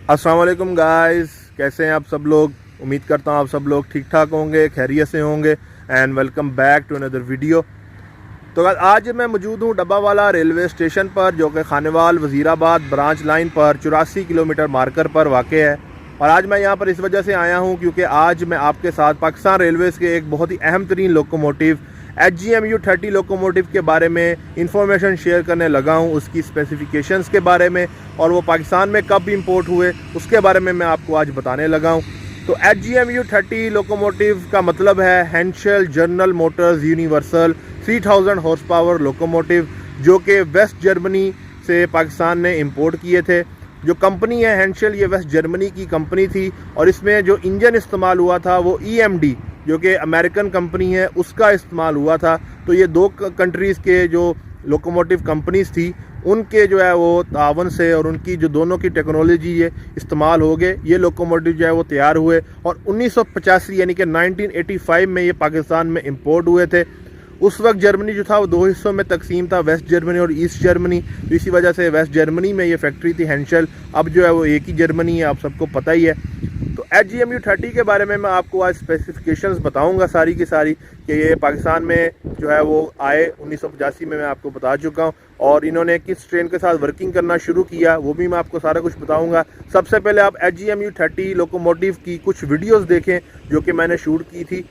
अस्सलाम वालेकुम गाइस, कैसे हैं आप सब लोग। उम्मीद करता हूँ आप सब लोग ठीक ठाक होंगे, खैरियत से होंगे। And welcome back to another video. तो आज मैं मौजूद हूँ डब्बावाला रेलवे स्टेशन पर, जो कि खानेवाल वज़ीराबाद ब्रांच लाइन पर 84 किलोमीटर मार्कर पर वाक़ है। और आज मैं यहाँ पर इस वजह से आया हूँ क्योंकि आज मैं आपके साथ पाकिस्तान रेलवेज़ के एक बहुत ही अहम तरीन लोकोमोटिव HGMU30 लोकोमोटिव के बारे में इंफॉर्मेशन शेयर करने लगा हूँ, उसकी स्पेसिफिकेशंस के बारे में, और वो पाकिस्तान में कब इंपोर्ट हुए उसके बारे में मैं आपको आज बताने लगा हूँ। तो HGMU30 लोकोमोटिव का मतलब है Henschel General Motors Universal 3000 horse power locomotive, जो कि वेस्ट जर्मनी से पाकिस्तान ने इंपोर्ट किए थे। जो कंपनी है हेंशेल, ये वेस्ट जर्मनी की कंपनी थी, और इसमें जो इंजन इस्तेमाल हुआ था वो EMD, जो कि अमेरिकन कंपनी है, उसका इस्तेमाल हुआ था। तो ये दो कंट्रीज़ के जो लोकोमोटिव कंपनीज़ थी, उनके जो है वो तावन से और उनकी जो दोनों की टेक्नोलॉजी ये इस्तेमाल हो गए, ये लोकोमोटिव जो है वो तैयार हुए। और 1985 यानी कि 1985 में ये पाकिस्तान में इंपोर्ट हुए थे। उस वक्त जर्मनी जो था वो दो हिस्सों में तकसीम था, वेस्ट जर्मनी और ईस्ट जर्मनी। तो इसी वजह से वेस्ट जर्मनी में ये फैक्ट्री थी हेंशेल, अब जो है वो एक ही जर्मनी है, आप सबको पता ही है। तो HGMU30 के बारे में मैं आपको आज स्पेसिफिकेशंस बताऊंगा सारी की सारी, कि ये पाकिस्तान में जो है वो आए 1985 में, मैं आपको बता चुका हूँ। और इन्होंने किस ट्रेन के साथ वर्किंग करना शुरू किया वो भी मैं आपको सारा कुछ बताऊंगा। सबसे पहले आप HGMU30 लोकोमोटिव की कुछ वीडियोस देखें जो कि मैंने शूट की थी।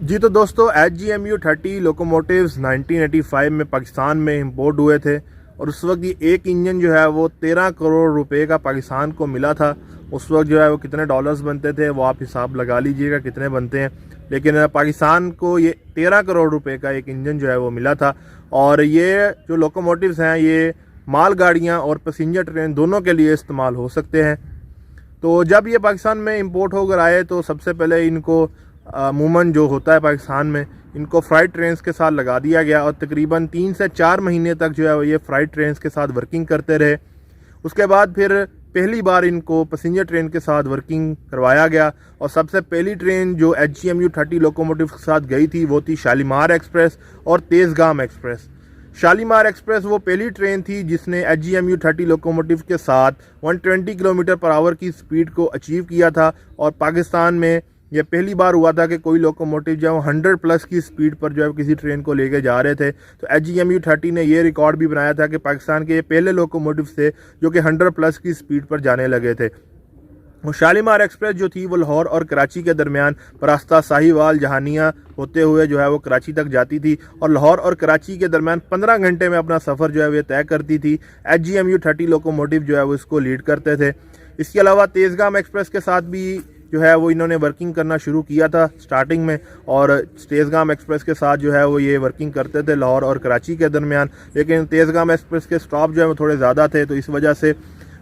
जी तो दोस्तों, HGMU30 लोकोमोटिव्स 1985 में पाकिस्तान में इंपोर्ट हुए थे, और उस वक्त ये एक इंजन जो है वो 13 करोड़ रुपए का पाकिस्तान को मिला था। उस वक्त जो है वो कितने डॉलर्स बनते थे वो आप हिसाब लगा लीजिएगा कितने बनते हैं, लेकिन पाकिस्तान को ये 13 करोड़ रुपए का एक इंजन जो है वो मिला था। और ये जो लोकोमोटिव्स हैं ये माल गाड़ियाँ और पैसेंजर ट्रेन दोनों के लिए इस्तेमाल हो सकते हैं। तो जब ये पाकिस्तान में इंपोर्ट होकर आए तो सबसे पहले इनको अमूमन जो होता है पाकिस्तान में, इनको फ्राइट ट्रेन्स के साथ लगा दिया गया, और तकरीबन 3 से 4 महीने तक जो है ये फ्राइट ट्रेन्स के साथ वर्किंग करते रहे। उसके बाद फिर पहली बार इनको पैसेंजर ट्रेन के साथ वर्किंग करवाया गया। और सबसे पहली ट्रेन जो HGMU 30 लोकोमोटिव के साथ गई थी वो थी शालीमार एक्सप्रेस और तेज़गाम एक्सप्रेस। शालीमार एक्सप्रेस वो पहली ट्रेन थी जिसने HGMU 30 लोकोमोटिव के साथ 120 किलोमीटर पर आवर की स्पीड को अचीव किया था। और पाकिस्तान में यह पहली बार हुआ था कि कोई लोकोमोटिव जो है 100 प्लस की स्पीड पर जो है किसी ट्रेन को लेके जा रहे थे। तो HGMU 30 ने ये रिकॉर्ड भी बनाया था कि पाकिस्तान के ये पहले लोकोमोटिव थे जो कि 100 प्लस की स्पीड पर जाने लगे थे। और शालीमार एक्सप्रेस जो थी वो लाहौर और कराची के दरमियान रास्ता साहिवाल जहानिया होते हुए जो है वो कराची तक जाती थी और लाहौर और कराची के दरमियान 15 घंटे में अपना सफ़र जो है वो तय करती थी। HGMU 30 लोकोमोटिव जो है वो इसको लीड करते थे। इसके अलावा तेज़गाम एक्सप्रेस के साथ भी जो है वो इन्होंने वर्किंग करना शुरू किया था स्टार्टिंग में। और तेज़गाम एक्सप्रेस के साथ जो है वो ये वर्किंग करते थे लाहौर और कराची के दरमियान। लेकिन तेज़गाम एक्सप्रेस के स्टॉप जो है वो थोड़े ज़्यादा थे, तो इस वजह से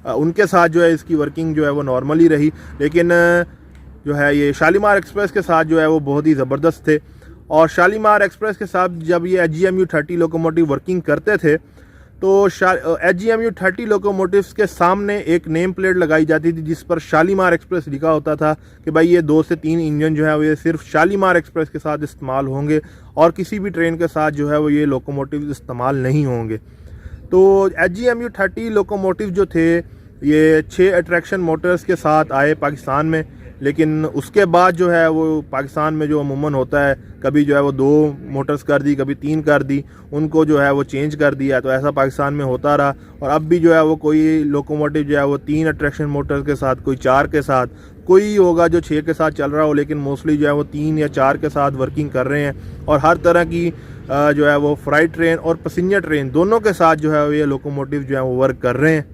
उनके साथ जो है इसकी वर्किंग जो है वो नॉर्मली रही। लेकिन जो है ये शालीमार एक्सप्रेस के साथ जो है वो बहुत ही ज़बरदस्त थे। और शालीमार एक्सप्रेस के साथ जब ये HGMU 30 लोकोमोटिव वर्किंग करते थे तो HGMU 30 लोकोमोटिव्स के सामने एक नेम प्लेट लगाई जाती थी जिस पर शालीमार एक्सप्रेस लिखा होता था कि भाई ये 2 से 3 इंजन जो है वो ये सिर्फ शालीमार एक्सप्रेस के साथ इस्तेमाल होंगे और किसी भी ट्रेन के साथ जो है वो ये लोकोमोटिव इस्तेमाल नहीं होंगे। तो HGMU 30 लोकोमोटिव जो थे ये 6 अट्रैक्शन मोटर्स के साथ आए पाकिस्तान में। लेकिन उसके बाद जो है वो पाकिस्तान में जो अमूमन होता है, कभी जो है वो 2 मोटर्स कर दी, कभी 3 कर दी, उनको जो है वो चेंज कर दिया। तो ऐसा पाकिस्तान में होता रहा। और अब भी जो है वो कोई लोकोमोटिव जो है वो 3 अट्रैक्शन मोटर्स के साथ, कोई 4 के साथ, कोई होगा जो 6 के साथ चल रहा हो, लेकिन मोस्टली जो है वो 3 या 4 के साथ वर्किंग कर रहे हैं। और हर तरह की जो है वो फ्राइट ट्रेन और पैसेंजर ट्रेन दोनों के साथ जो है ये लोकोमोटिव जो है वो वर्क कर रहे हैं।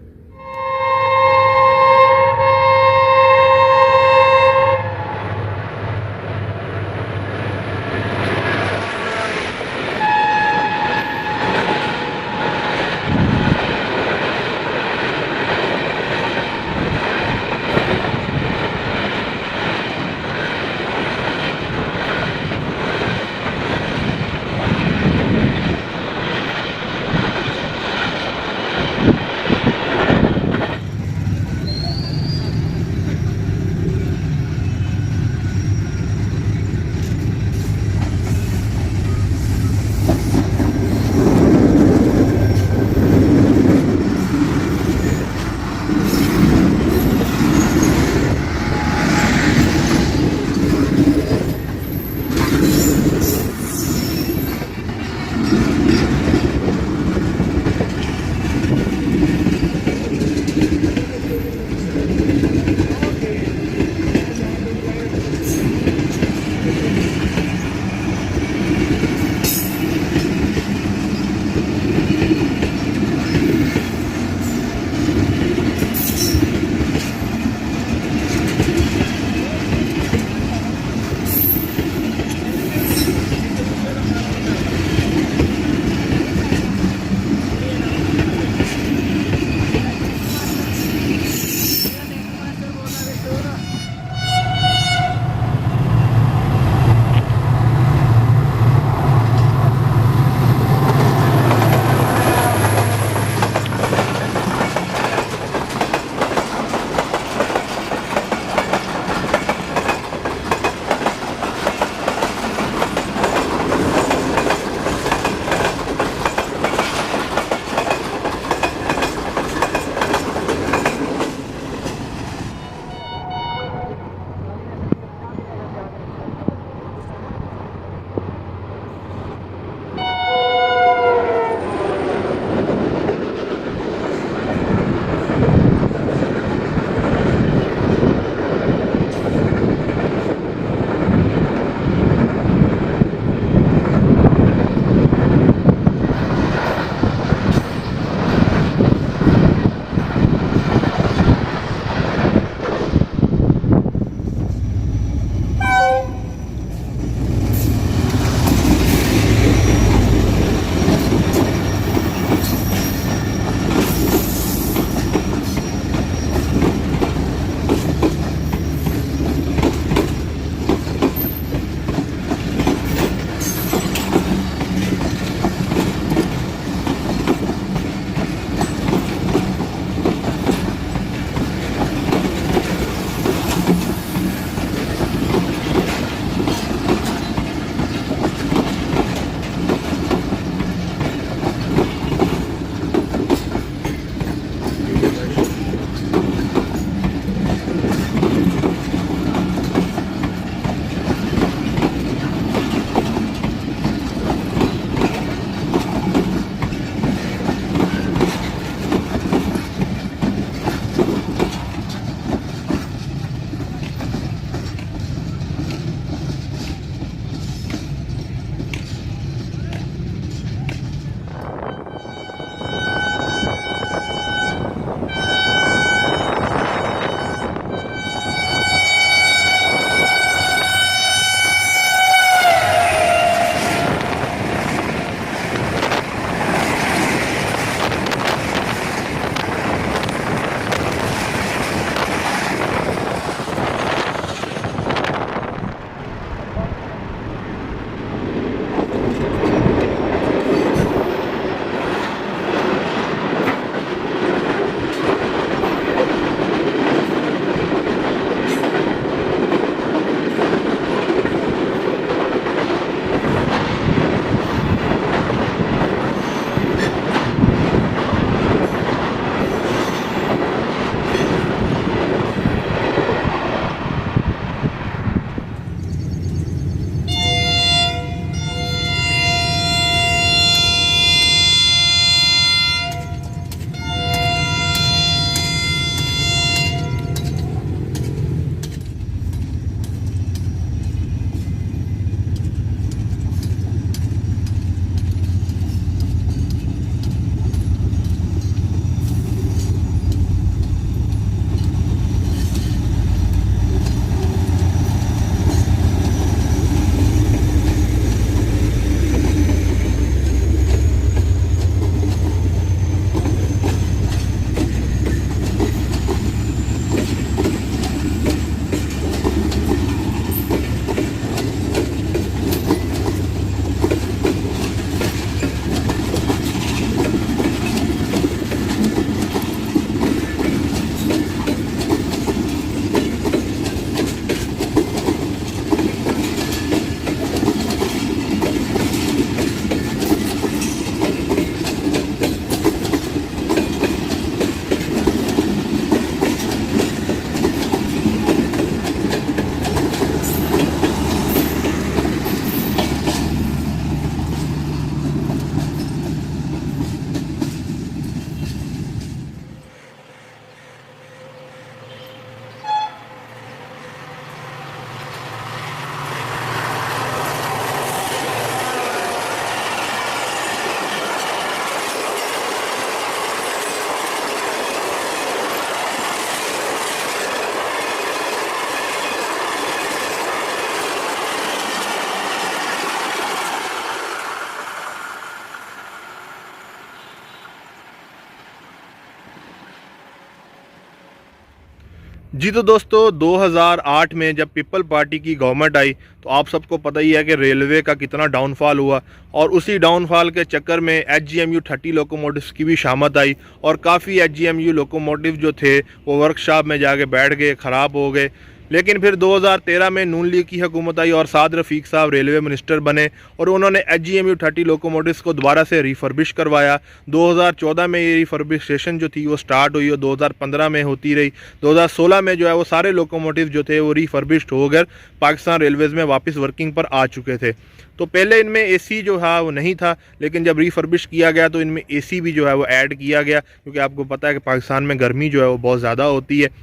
जी तो दोस्तों 2008 में जब पीपल पार्टी की गवर्नमेंट आई तो आप सबको पता ही है कि रेलवे का कितना डाउनफॉल हुआ और उसी डाउनफॉल के चक्कर में HGMU 30 लोकोमोटिव्स की भी शामत आई और काफ़ी HGMU लोकोमोटिव जो थे वो वर्कशॉप में जाके बैठ गए, ख़राब हो गए। लेकिन फिर 2013 में नून लीग की हुकूमत आई और साद रफ़ीक साहब रेलवे मिनिस्टर बने और उन्होंने HGMU 30 लोकोमोटिव्स को दोबारा से रिफर्बिश करवाया। 2014 में ये रिफर्बिशेशन जो थी वो स्टार्ट हुई और 2015 में होती रही। 2016 में जो है वो सारे लोकोमोटिव जो थे वो रिफर्बिश्ड होकर पाकिस्तान रेलवेज़ में वापस वर्किंग पर आ चुके थे। तो पहले इनमें AC जो है वो नहीं था, लेकिन जब रिफर्बिश किया गया तो इनमें AC भी जो है वो ऐड किया गया, क्योंकि आपको पता है कि पाकिस्तान में गर्मी जो है वो बहुत ज़्यादा होती है।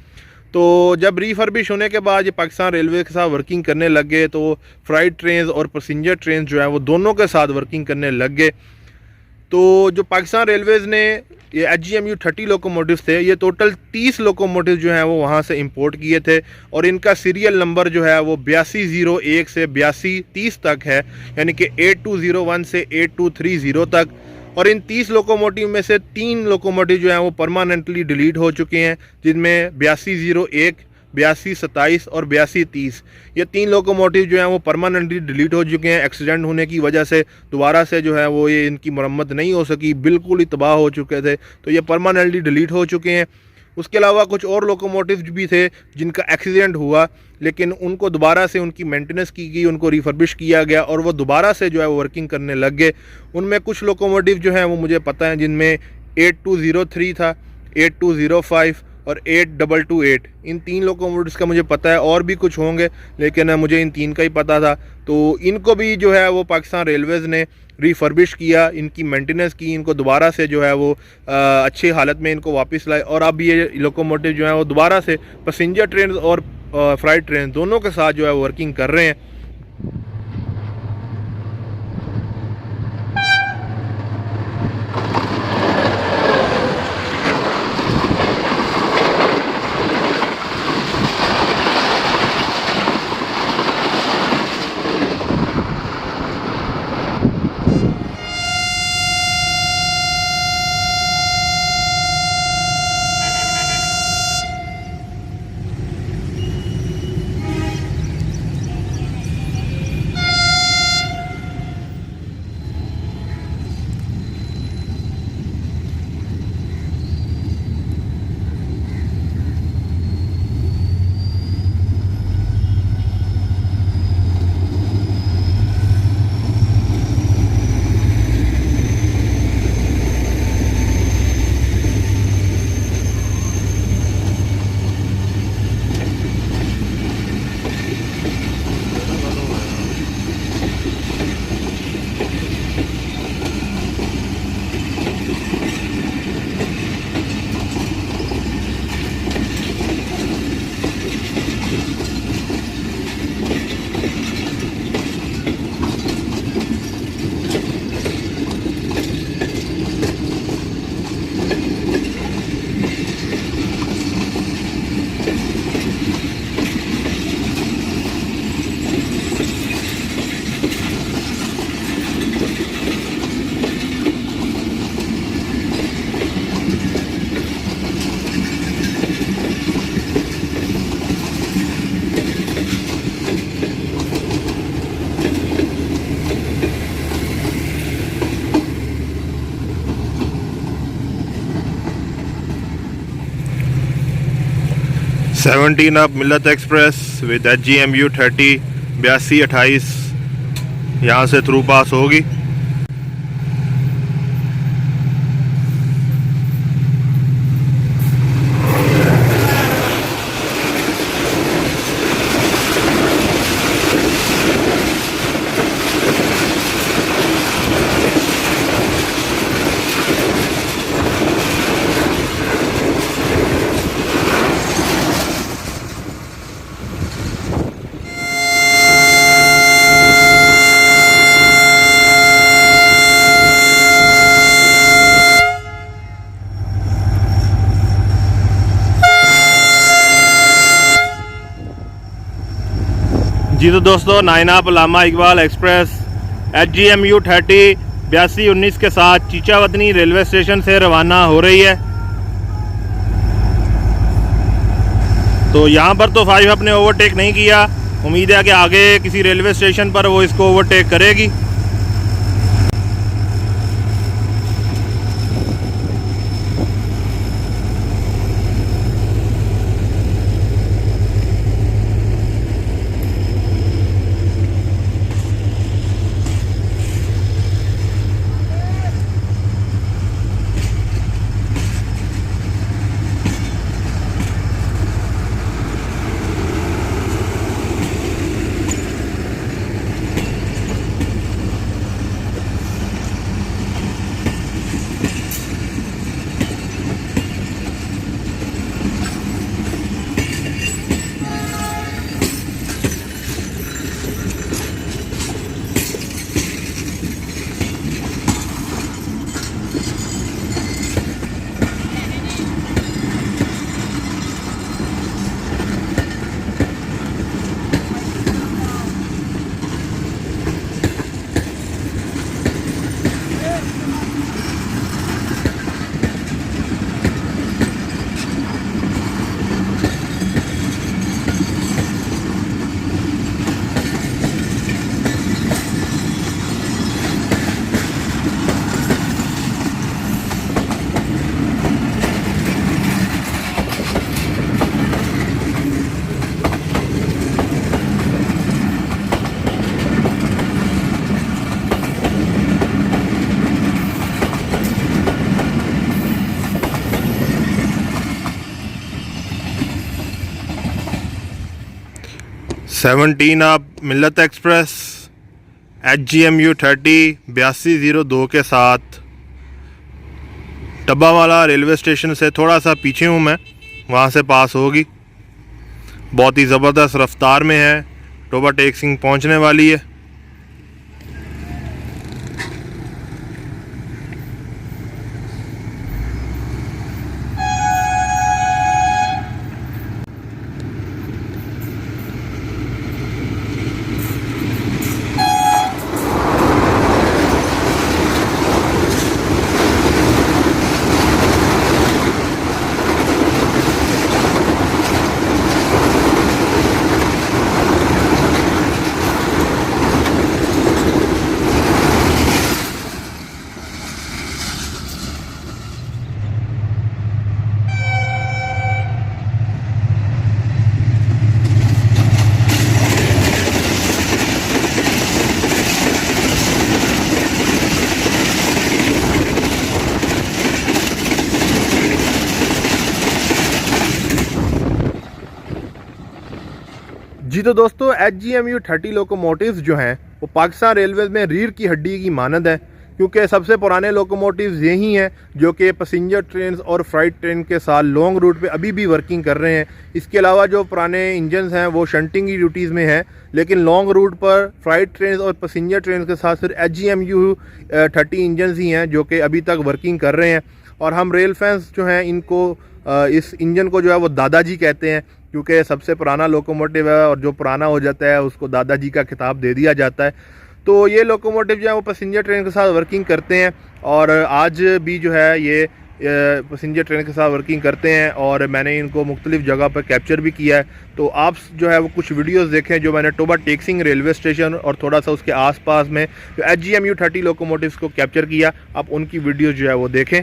तो जब रिफर्बिश होने के बाद ये पाकिस्तान रेलवे के साथ वर्किंग करने लग गए तो फ्राइट ट्रेन और पैसेंजर ट्रेन जो है वो दोनों के साथ वर्किंग करने लग गए। तो जो पाकिस्तान रेलवेज़ ने ये HGMU 30 लोकोमोटिव थे, ये टोटल 30 लोकोमोटिव जो हैं वो वहाँ से इंपोर्ट किए थे और इनका सीरियल नंबर जो है वो 8201 से 8230 तक है, यानी कि 8201 से 8230 तक। और इन 30 लोकोमोटिव में से 3 लोकोमोटिव जो हैं वो परमानेंटली डिलीट हो चुके हैं, जिनमें 8201, 8227 और 8230, ये 3 लोकोमोटिव जो हैं वो परमानेंटली डिलीट हो चुके हैं। एक्सीडेंट होने की वजह से दोबारा से जो है वो ये इनकी मरम्मत नहीं हो सकी, बिल्कुल ही तबाह हो चुके थे, तो ये परमानेंटली डिलीट हो चुके हैं। उसके अलावा कुछ और लोकोमोटिव भी थे जिनका एक्सीडेंट हुआ, लेकिन उनको दोबारा से उनकी मेंटेनेंस की गई, उनको रिफर्बिश किया गया और वो दोबारा से जो है वो वर्किंग करने लग गए। उनमें कुछ लोकोमोटिव जो हैं वो मुझे पता है, जिनमें 8203 था, 8205 और 8228, इन 3 लोकोमोटिव्स का मुझे पता है, और भी कुछ होंगे लेकिन मुझे इन 3 का ही पता था। तो इनको भी जो है वो पाकिस्तान रेलवेज़ ने रिफर्बिश किया, इनकी मेंटेनेंस की, इनको दोबारा से जो है वो अच्छी हालत में इनको वापस लाए और अब ये लोकोमोटिव जो है वो दोबारा से पैसेंजर ट्रेन और फ्राइट ट्रेन दोनों के साथ जो है वर्किंग कर रहे हैं। Seventeen up Millat express with HGMU 30 8228 यहाँ से थ्रू पास होगी। जी तो दोस्तों, नाइनाब अल्लामा इकबाल एक्सप्रेस HGMU 30 8219 के साथ चीचावतनी रेलवे स्टेशन से रवाना हो रही है। तो यहाँ पर तो 5 ने ओवरटेक नहीं किया। उम्मीद है कि आगे किसी रेलवे स्टेशन पर वो इसको ओवरटेक करेगी। सेवनटीन आप मिल्लत एक्सप्रेस HGMU 30 8202 के साथ डब्बावाला रेलवे स्टेशन से थोड़ा सा पीछे हूँ मैं, वहाँ से पास होगी। बहुत ही ज़बरदस्त रफ्तार में है, टोबा टेक सिंह पहुँचने वाली है। जी तो दोस्तों HGMU 30 लोकोमोटिव्स जो हैं वो पाकिस्तान रेलवे में रीढ़ की हड्डी की मानद है, क्योंकि सबसे पुराने लोकोमोटिव्स यही हैं जो कि पैसेंजर ट्रेन और फ्राइट ट्रेन के साथ लॉन्ग रूट पे अभी भी वर्किंग कर रहे हैं। इसके अलावा जो पुराने इंजन्स हैं वो शंटिंग की ड्यूटीज़ में हैं, लेकिन लॉन्ग रूट पर फ्राइट ट्रेन और पैसेंजर ट्रेन के साथ सिर्फ HGMU 30 इंजन्स ही हैं जो कि अभी तक वर्किंग कर रहे हैं। और हम रेल फैंस जो हैं इनको इस इंजन को जो है वो दादाजी कहते हैं, क्योंकि सबसे पुराना लोकोमोटिव है और जो पुराना हो जाता है उसको दादाजी का खिताब दे दिया जाता है। तो ये लोकोमोटिव जो है वो पैसेंजर ट्रेन के साथ वर्किंग करते हैं और आज भी जो है ये पैसेंजर ट्रेन के साथ वर्किंग करते हैं और मैंने इनको मुख्तलिफ जगह पर कैप्चर भी किया है। तो आप जो है वो कुछ वीडियोस देखें जो मैंने टोबा टेक सिंह रेलवे स्टेशन और थोड़ा सा उसके आसपास में जो HGMU 30 लोकोमोटिव्स को कैप्चर किया, आप उनकी वीडियोस जो है वो देखें।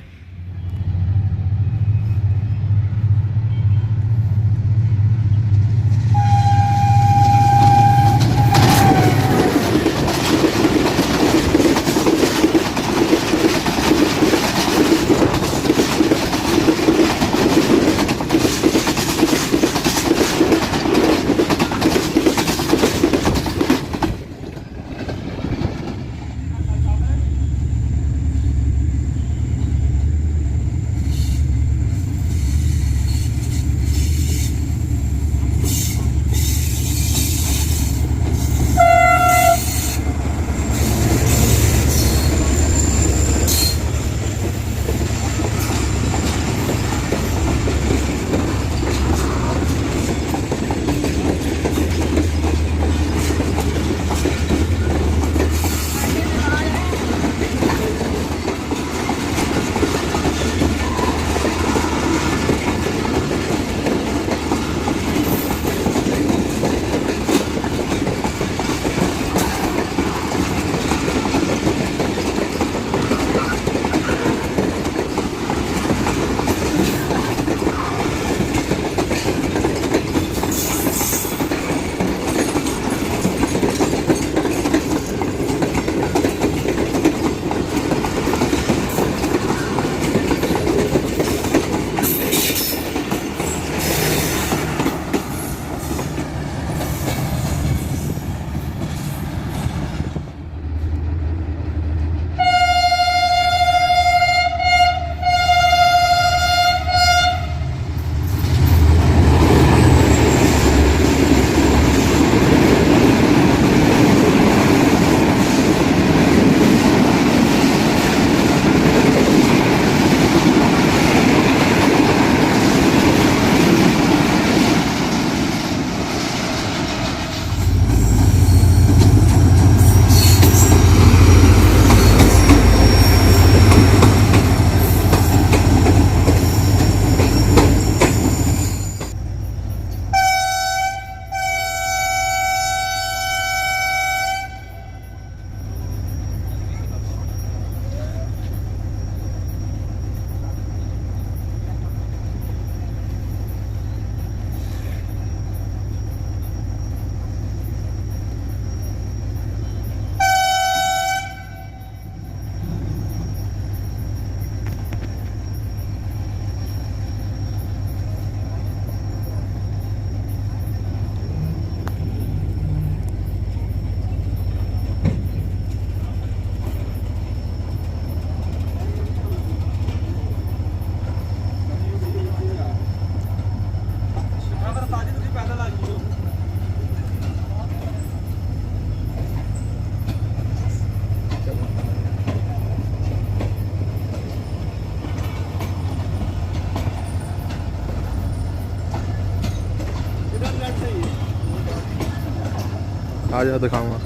आजा दिखाऊंगा।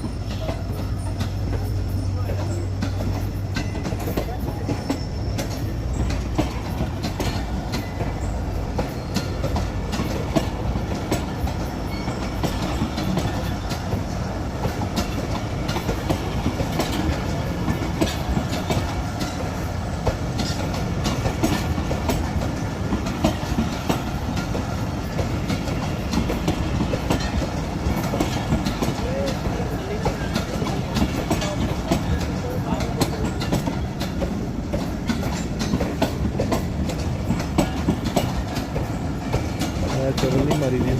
चलो नहीं मारी दी।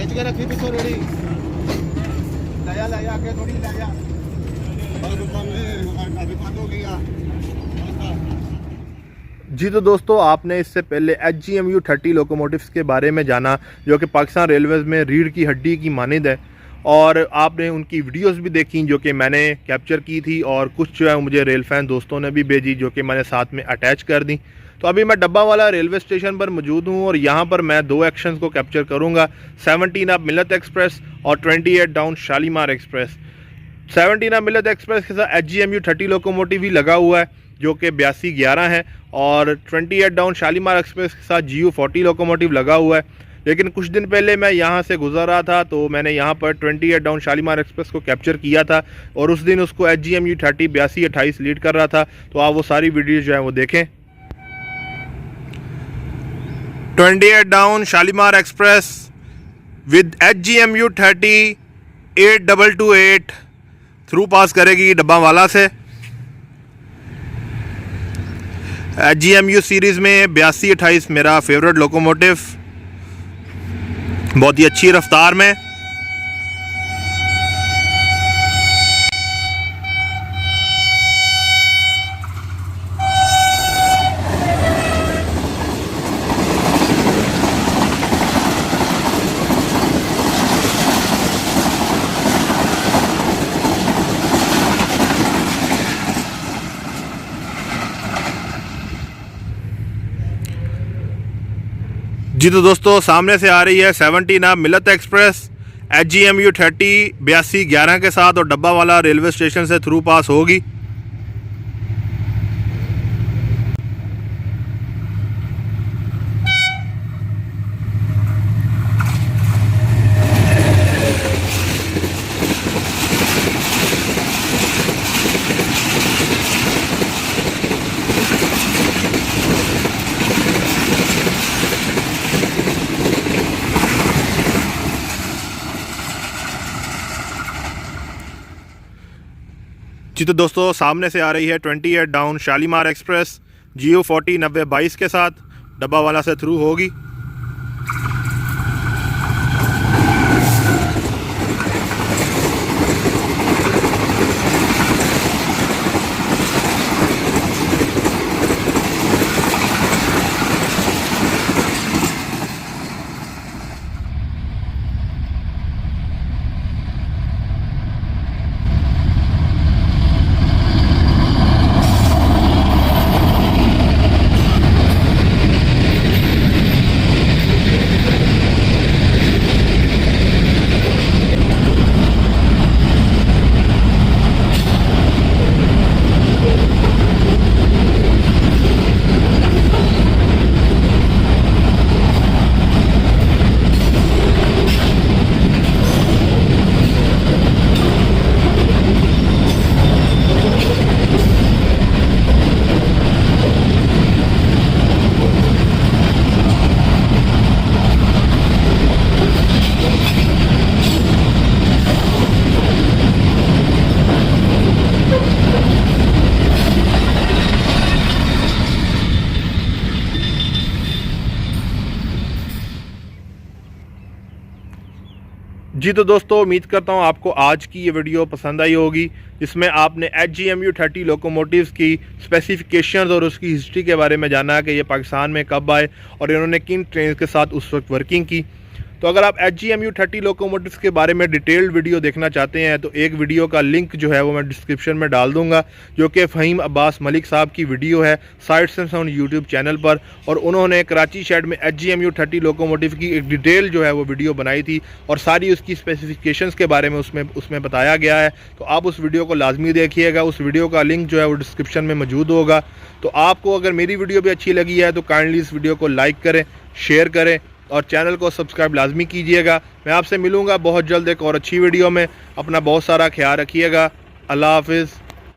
के रखी पिछो रेडी लाया लाया के थोड़ी लाया अभी बंद हो गया। जी तो दोस्तों, आपने इससे पहले HGMU 30 लोकोमोटिव्स के बारे में जाना, जो कि पाकिस्तान रेलवेज़ में रीढ़ की हड्डी की मानद है, और आपने उनकी वीडियोस भी देखी जो कि मैंने कैप्चर की थी, और कुछ जो है मुझे रेल फैन दोस्तों ने भी भेजी जो कि मैंने साथ में अटैच कर दी। तो अभी मैं डब्बा वाला रेलवे स्टेशन पर मौजूद हूँ और यहाँ पर मैं 2 एक्शंस को कैप्चर करूँगा, 17 अप मिलत एक्सप्रेस और 28 डाउन शालीमार एक्सप्रेस। 17 अप मिलत एक्सप्रेस के साथ HGMU 30 लोकोमोटिव भी लगा हुआ है जो कि 8211 है, और 28 डाउन शालीमार एक्सप्रेस के साथ GU 40 लोकोमोटिव लगा हुआ है। लेकिन कुछ दिन पहले मैं यहाँ से गुजर रहा था तो मैंने यहाँ पर 28 डाउन शालीमार एक्सप्रेस को कैप्चर किया था और उस दिन उसको HGMU 30 8228 लीड कर रहा था। तो आप वो सारी वीडियो जो है वो देखें। 28 down Shalimar express with HGMU 30 8228 through pass करेगी डब्बा वाला से। HGMU सीरीज़ में 8228 मेरा फेवरेट लोकोमोटिव, बहुत ही अच्छी रफ्तार में। जी तो दोस्तों, सामने से आ रही है 17 अप मिलत एक्सप्रेस HGMU 30 8211 के साथ और डब्बा वाला रेलवे स्टेशन से थ्रू पास होगी। जी तो दोस्तों, सामने से आ रही है 28 डाउन शालीमार एक्सप्रेस GU 40 9022 के साथ, डब्बा वाला से थ्रू होगी। जी तो दोस्तों, उम्मीद करता हूँ आपको आज की ये वीडियो पसंद आई होगी, जिसमें आपने HGMU 30 लोकोमोटिव्स की स्पेसिफिकेशंस और उसकी हिस्ट्री के बारे में जाना कि ये पाकिस्तान में कब आए और इन्होंने किन ट्रेन के साथ उस वक्त वर्किंग की। तो अगर आप HGMU 30 लोकोमोटिव्स के बारे में डिटेल्ड वीडियो देखना चाहते हैं तो एक वीडियो का लिंक जो है वो मैं डिस्क्रिप्शन में डाल दूंगा, जो कि फ़हीम अब्बास मलिक साहब की वीडियो है sites and sound YouTube channel पर, और उन्होंने कराची शेड में HGMU 30 लोकोमोटिव की एक डिटेल जो है वो वीडियो बनाई थी और सारी उसकी स्पेसिफिकेशंस के बारे में उसमें बताया गया है। तो आप उस वीडियो को लाजमी देखिएगा, उस वीडियो का लिंक जो है वो डिस्क्रिप्शन में मौजूद होगा। तो आपको अगर मेरी वीडियो भी अच्छी लगी है तो काइंडली इस वीडियो को लाइक करें, शेयर करें और चैनल को सब्सक्राइब लाजमी कीजिएगा। मैं आपसे मिलूंगा बहुत जल्द एक और अच्छी वीडियो में। अपना बहुत सारा ख्याल रखिएगा। अल्लाह हाफिज़।